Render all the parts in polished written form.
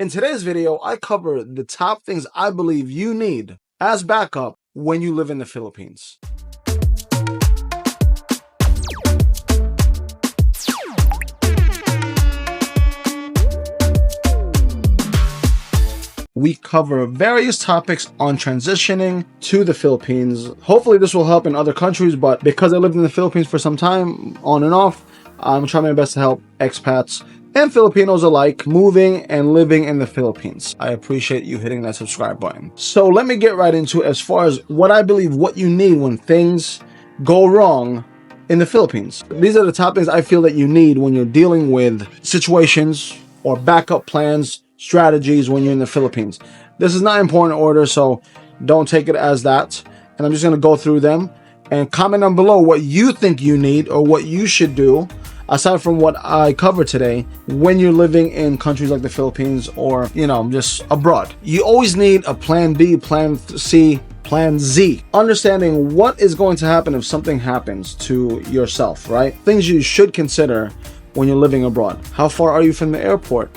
In today's video, I cover the top things I believe you need as backup when you live in the Philippines. We cover various topics on transitioning to the Philippines. Hopefully this will help in other countries, but because I lived in the Philippines for some time, on and off, I'm trying my best to help expats and Filipinos alike moving and living in the Philippines. I appreciate you hitting that subscribe button. So let me get right into it as far as what I believe what you need when things go wrong in the Philippines. These are the top things I feel that you need when you're dealing with situations or backup plans, strategies when you're in the Philippines. This is not important order, so don't take it as that. And I'm just going to go through them and comment down below what you think you need or what you should do aside from what I covered today when you're living in countries like the Philippines or, just abroad. You always need a plan B, plan C, plan Z. Understanding what is going to happen if something happens to yourself, right? Things you should consider when you're living abroad. How far are you from the airport?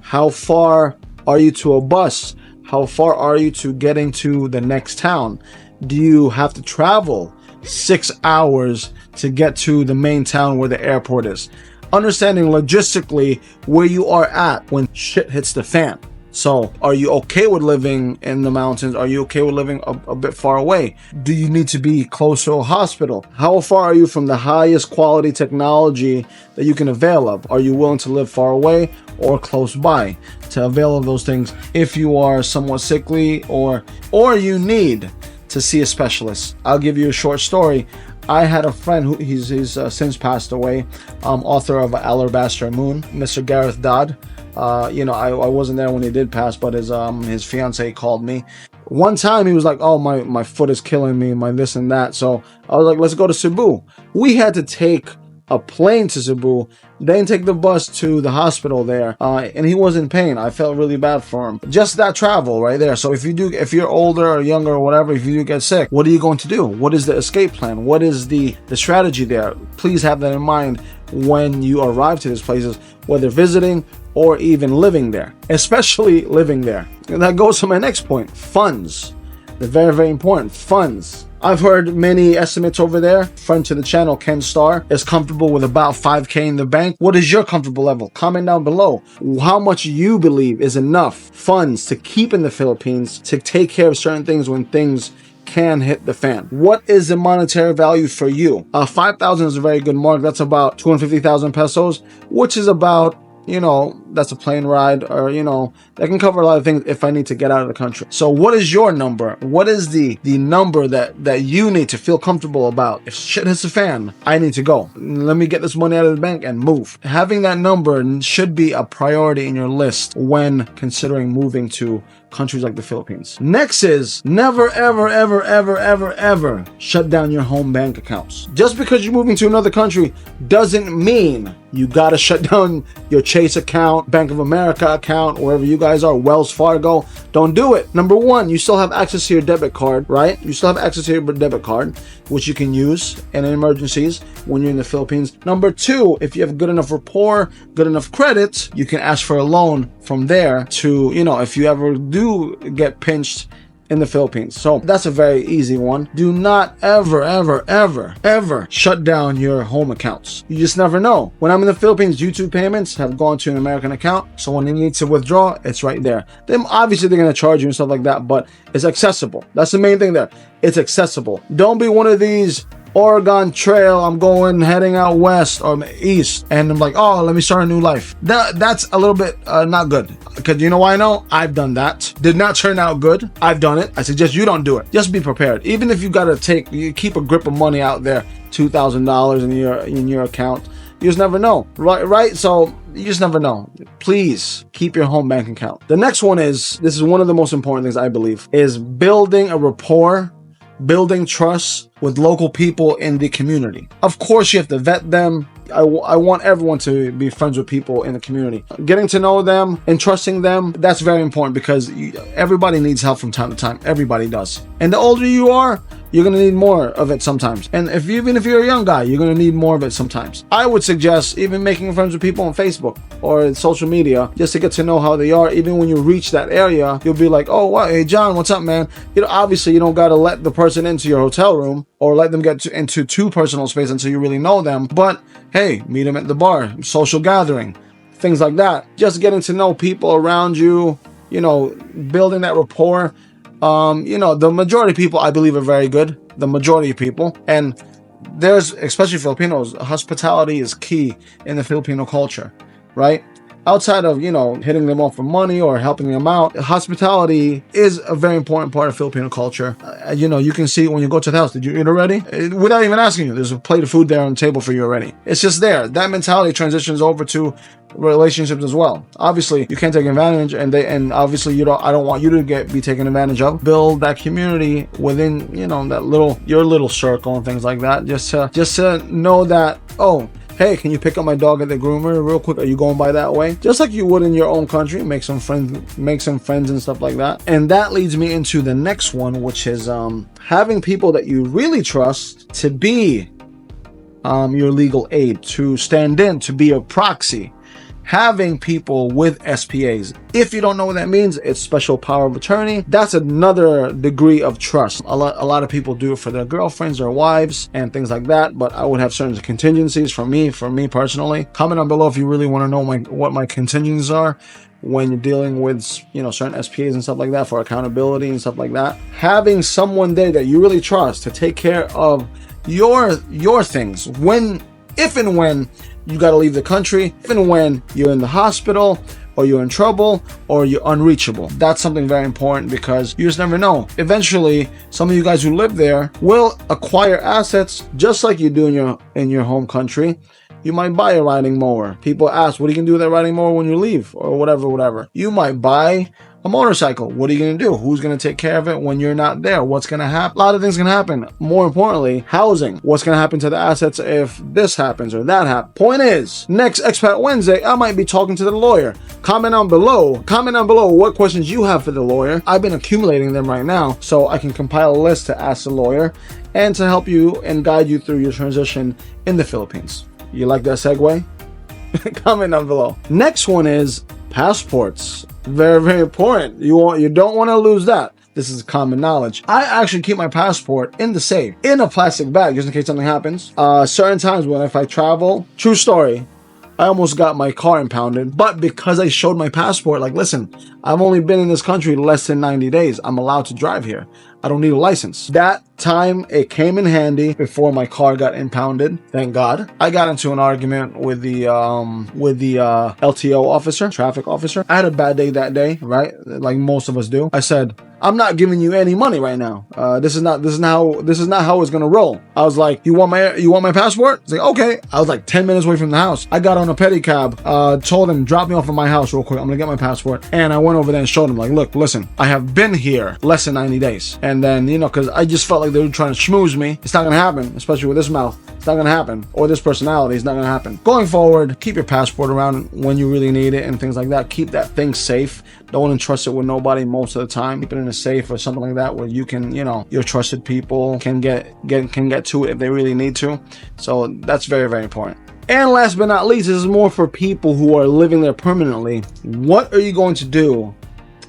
How far are you to a bus? How far are you to getting to the next town? Do you have to travel 6 hours to get to the main town where the airport is? Understanding logistically where you are at when shit hits the fan. So are you okay with living in the mountains? Are you okay with living a bit far away? Do you need to be close to a hospital? How far are you from the highest quality technology that you can avail of? Are you willing to live far away or close by to avail of those things if you are somewhat sickly or you need to see a specialist? I'll give you a short story. I had a friend who he's since passed away, author of Alabaster Moon, Mr. Gareth Dodd. I wasn't there when he did pass, but his fiance called me. One time he was like, oh, my foot is killing me, my this and that. So I was like, let's go to Cebu. We had to take a plane to Cebu, then take the bus to the hospital there, and he was in pain. I felt really bad for him. Just that travel right there. So if you're older or younger or whatever, if you do get sick, what are you going to do? What is the escape plan? What is the strategy there? Please have that in mind when you arrive to these places, whether visiting or even living there, especially living there. And that goes to my next point, funds. They're very, very important, funds. I've heard many estimates over there. Friend to the channel, Ken Starr, is comfortable with about 5K in the bank. What is your comfortable level? Comment down below how much you believe is enough funds to keep in the Philippines to take care of certain things when things can hit the fan. What is the monetary value for you? 5,000 is a very good mark. That's about 250,000 pesos, which is about, that's a plane ride, or, that can cover a lot of things if I need to get out of the country. So what is your number? What is the number that you need to feel comfortable about? If shit hits the fan, I need to go. Let me get this money out of the bank and move. Having that number should be a priority in your list when considering moving to countries like the Philippines. Next is never, ever, ever, ever, ever, ever shut down your home bank accounts. Just because you're moving to another country doesn't mean you gotta shut down your Chase account, Bank of America account, wherever you guys are, Wells Fargo. Don't do it. Number one, you still have access to your debit card, right? You still have access to your debit card, which you can use in emergencies when you're in the Philippines. Number two, if you have good enough rapport, good enough credit, you can ask for a loan from there to, if you ever do get pinched in the Philippines. So that's a very easy one. Do not ever, ever, ever, ever shut down your home accounts. You just never know. When I'm in the Philippines, YouTube payments have gone to an American account. So when you need to withdraw, it's right there. Then obviously they're going to charge you and stuff like that, but it's accessible. That's the main thing there. It's accessible. Don't be one of these Oregon Trail, I'm heading out west or east, and I'm like, oh, let me start a new life. That's a little bit not good, because you know why I know? I've done that. Did not turn out good. I've done it. I suggest you don't do it. Just be prepared. Even if you keep a grip of money out there, $2,000 in your account, you just never know, right? So you just never know. Please keep your home bank account. The next one this is one of the most important things I believe, is building a rapport, building trust with local people in the community. Of course, you have to vet them. I want everyone to be friends with people in the community. Getting to know them and trusting them, that's very important, because everybody needs help from time to time. Everybody does. And the older you are, you're going to need more of it sometimes. And even if you're a young guy, you're going to need more of it sometimes. I would suggest even making friends with people on Facebook or social media just to get to know how they are. Even when you reach that area, you'll be like, oh, what? Hey, John, what's up, man? Obviously, you don't got to let the person into your hotel room or let them get into too personal space until you really know them. But hey, meet them at the bar, social gathering, things like that. Just getting to know people around you, building that rapport. The majority of people, I believe, are very good. The majority of people. And especially Filipinos, hospitality is key in the Filipino culture, right? Outside of, hitting them off for money or helping them out, hospitality is a very important part of Filipino culture. You can see when you go to the house, did you eat already? Without even asking you, there's a plate of food there on the table for you already. It's just there. That mentality transitions over to relationships as well. Obviously, you can't take advantage, and obviously I don't want you to be taken advantage of. Build that community within, your little circle and things like that. Just to know that, oh, hey, can you pick up my dog at the groomer real quick? Are you going by that way? Just like you would in your own country, make some friends and stuff like that. And that leads me into the next one, which is having people that you really trust to be your legal aid, to stand in, to be your proxy. Having people with SPAs. If you don't know what that means, it's special power of attorney. That's another degree of trust. A lot of people do it for their girlfriends or wives and things like that, but I would have certain contingencies for me personally. Comment down below if you really want to know what my contingencies are when you're dealing with, certain SPAs and stuff like that for accountability and stuff like that. Having someone there that you really trust to take care of your things if and when you got to leave the country, even when you're in the hospital or you're in trouble or you're unreachable. That's something very important because you just never know. Eventually, some of you guys who live there will acquire assets just like you do in your home country. You might buy a riding mower. People ask, what are you going to do with that riding mower when you leave or whatever. You might buy a motorcycle. What are you going to do? Who's going to take care of it when you're not there? What's going to happen? A lot of things can happen. More importantly, housing. What's going to happen to the assets if this happens or that happens? Point is, next Expat Wednesday, I might be talking to the lawyer. Comment down below what questions you have for the lawyer. I've been accumulating them right now so I can compile a list to ask the lawyer and to help you and guide you through your transition in the Philippines. You like that segue? Comment down below. Next one is passports. Very, very important. You don't want to lose that. This is common knowledge. I actually keep my passport in the safe, in a plastic bag, just in case something happens. Certain times if I travel, true story, I almost got my car impounded, but because I showed my passport, like, listen, I've only been in this country less than 90 days. I'm allowed to drive here. I don't need a license. That time, it came in handy before my car got impounded. Thank God. I got into an argument with the LTO officer, traffic officer. I had a bad day that day, right? Like most of us do. I said, I'm not giving you any money right now. This is not how it's gonna roll. I was like, you want my passport? It's like, okay. I was like 10 minutes away from the house. I got on a pedicab, told him, drop me off at my house real quick. I'm gonna get my passport. And I went over there and showed him, like, look, listen, I have been here less than 90 days. And then, because I just felt like they were trying to schmooze me. It's not gonna happen, especially with this mouth. It's not gonna happen. Or this personality, it's not gonna happen. Going forward, keep your passport around when you really need it and things like that. Keep that thing safe. Don't entrust it with nobody most of the time. Keep it in a safe or something like that where you can, your trusted people can get to it if they really need to. So that's very, very important. And last but not least, this is more for people who are living there permanently. What are you going to do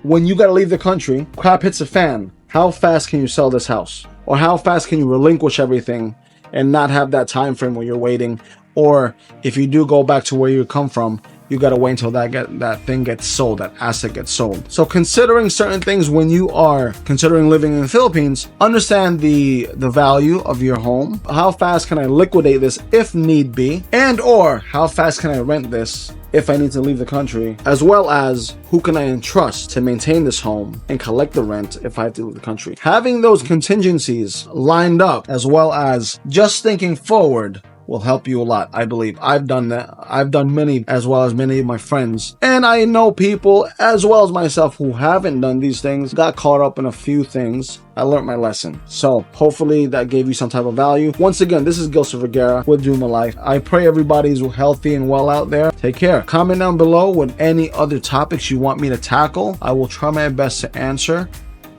when you got to leave the country? Crap hits the fan. How fast can you sell this house? Or how fast can you relinquish everything and not have that time frame where you're waiting? Or if you do go back to where you come from, you got to wait until that thing gets sold, that asset gets sold. So considering certain things when you are considering living in the Philippines, understand the value of your home. How fast can I liquidate this if need be? And or how fast can I rent this if I need to leave the country? As well as who can I entrust to maintain this home and collect the rent if I have to leave the country? Having those contingencies lined up as well as just thinking forward will help you a lot, I believe. I've done that. I've done many, as well as many of my friends. And I know people, as well as myself, who haven't done these things, got caught up in a few things. I learned my lesson. So hopefully that gave you some type of value. Once again, this is Gilson Vergara with Doom of Life. I pray everybody's healthy and well out there. Take care. Comment down below with any other topics you want me to tackle. I will try my best to answer.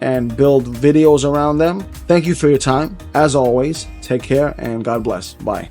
and build videos around them. Thank you for your time. As always, take care and God bless. Bye.